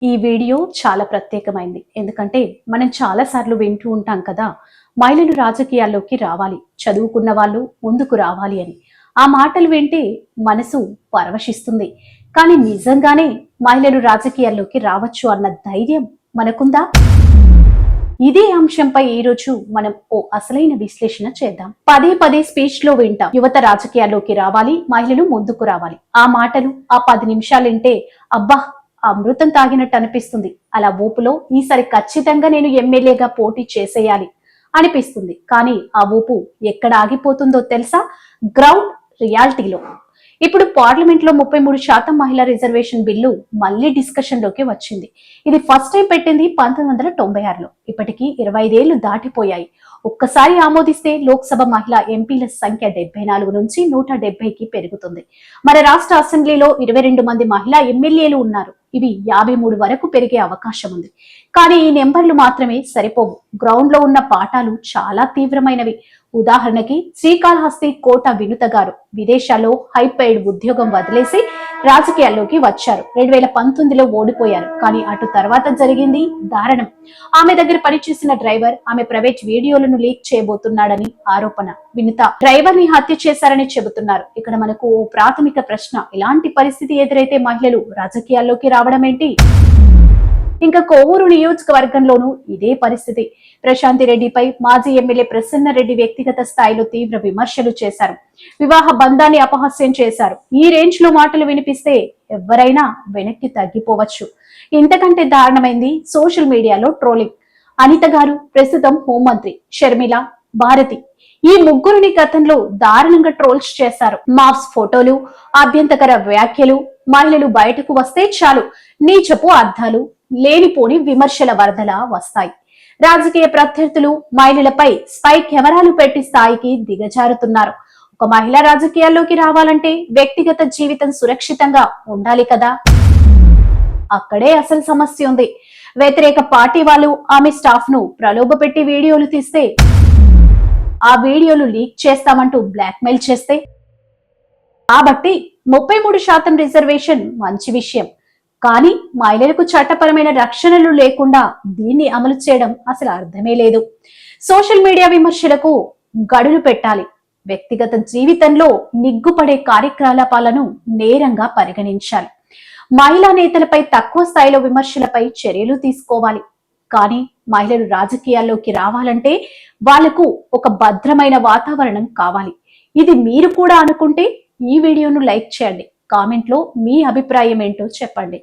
ఈ వీడియో చాలా ప్రత్యేకమైంది. ఎందుకంటే మనం చాలా సార్లు వింటూ ఉంటాం కదా, మహిళలు రాజకీయాల్లోకి రావాలి, చదువుకున్న వాళ్ళు ముందుకు రావాలి అని. ఆ మాటలు వింటే మనసు పరవశిస్తుంది. కానీ నిజంగానే మహిళలు రాజకీయాల్లోకి రావచ్చు అన్న ధైర్యం మనకుందా? ఇదే అంశంపై ఈ రోజు మనం ఓ అసలైన విశ్లేషణ చేద్దాం. పదే పదే స్పీచ్ లో వింటాం, యువత రాజకీయాల్లోకి రావాలి, మహిళలు ముందుకు రావాలి. ఆ మాటలు ఆ 10 నిమిషాలు వింటే అబ్బా అమృతం తాగినట్టు అనిపిస్తుంది. అలా ఊపులో ఈసారి ఖచ్చితంగా నేను ఎమ్మెల్యేగా పోటీ చేసేయాలి అనిపిస్తుంది. కానీ ఆ ఊపు ఎక్కడ ఆగిపోతుందో తెలుసా? గ్రౌండ్ రియాలిటీలో. ఇప్పుడు పార్లమెంట్ లో 33% మహిళా రిజర్వేషన్ బిల్లు మళ్లీ డిస్కషన్ లోకి వచ్చింది. ఇది ఫస్ట్ టైం పెట్టింది 1996లో. ఇప్పటికీ 25 ఏళ్లు దాటిపోయాయి. ఒక్కసారి ఆమోదిస్తే లోక్సభ మహిళా ఎంపీల సంఖ్య 74 నుంచి 170కి పెరుగుతుంది. మన రాష్ట్ర అసెంబ్లీలో 22 మంది మహిళా ఎమ్మెల్యేలు ఉన్నారు. ఇవి 53 వరకు పెరిగే అవకాశం ఉంది. కానీ ఈ నెంబర్లు మాత్రమే సరిపోవు. గ్రౌండ్ లో ఉన్న పాఠాలు చాలా తీవ్రమైనవి. ఉదాహరణకి శ్రీకాళహస్తి కోట వినుత గారు విదేశాల్లో హైపెయిడ్ ఉద్యోగం వదిలేసి రాజకీయాల్లోకి వచ్చారు. 2019లో ఓడిపోయారు. కానీ అటు తర్వాత జరిగింది దారుణం. ఆమె దగ్గర పనిచేసిన డ్రైవర్ ఆమె ప్రైవేట్ వీడియోలను లీక్ చేయబోతున్నాడని ఆరోపణ. వినుత డ్రైవర్ ని హత్య చేశారని చెబుతున్నారు. ఇక్కడ మనకు ఓ ప్రాథమిక ప్రశ్న, ఇలాంటి పరిస్థితి ఎదురైతే మహిళలు రాజకీయాల్లోకి రావడం ఏంటి? ఇంకా కోవూరు నియోజకవర్గంలోనూ ఇదే పరిస్థితి. ప్రశాంతి రెడ్డిపై మాజీ ఎమ్మెల్యే ప్రసన్న రెడ్డి వ్యక్తిగత స్థాయిలో తీవ్ర విమర్శలు చేశారు. వివాహ బంధాన్ని అపహాస్యం చేశారు. ఈ రేంజ్ లో మాటలు వినిపిస్తే ఎవరైనా వెనక్కి తగ్గిపోవచ్చు. ఇంతకంటే దారుణమైంది సోషల్ మీడియాలో ట్రోలింగ్. అనిత గారు ప్రస్తుతం హోంమంత్రి, షర్మిల, భారతి ఈ ముగ్గురిని గతంలో దారుణంగా ట్రోల్స్ చేశారు. మాఫ్స్ ఫోటోలు, అభ్యంతకర వ్యాఖ్యలు, మహిళలు బయటకు వస్తే చాలు నీచపు అర్థాలు, లేనిపోని విమర్శల వరదలా వస్తాయి. రాజకీయ ప్రత్యర్థులు మహిళలపై స్పై కెమెరాలు పెట్టి స్థాయికి దిగజారుతున్నారు. ఒక మహిళ రాజకీయాల్లోకి రావాలంటే వ్యక్తిగత జీవితం సురక్షితంగా ఉండాలి కదా. అక్కడే అసలు సమస్య ఉంది. వ్యతిరేక పార్టీ వాళ్ళు ఆమె స్టాఫ్ ను ప్రలోభపెట్టి వీడియోలు తీస్తే, ఆ వీడియోలు లీక్ చేస్తామంటూ బ్లాక్మెయిల్ చేస్తే, కాబట్టి 33% రిజర్వేషన్ మంచి విషయం. కానీ మహిళలకు చట్టపరమైన రక్షణలు లేకుండా దీన్ని అమలు చేయడం అసలు అర్థమే లేదు. సోషల్ మీడియా విమర్శలకు గడులు పెట్టాలి. వ్యక్తిగత జీవితంలో నిగ్గుపడే కార్యకలాపాలను నేరంగా పరిగణించాలి. మహిళా నేతలపై తక్కువ స్థాయిలో విమర్శలపై చర్యలు తీసుకోవాలి. కానీ మహిళలు రాజకీయాల్లోకి రావాలంటే వాళ్లకు ఒక భద్రమైన వాతావరణం కావాలి. ఇది మీరు కూడా అనుకుంటే ఈ వీడియోను లైక్ చేయండి. కామెంట్లో మీ అభిప్రాయం ఏంటో చెప్పండి.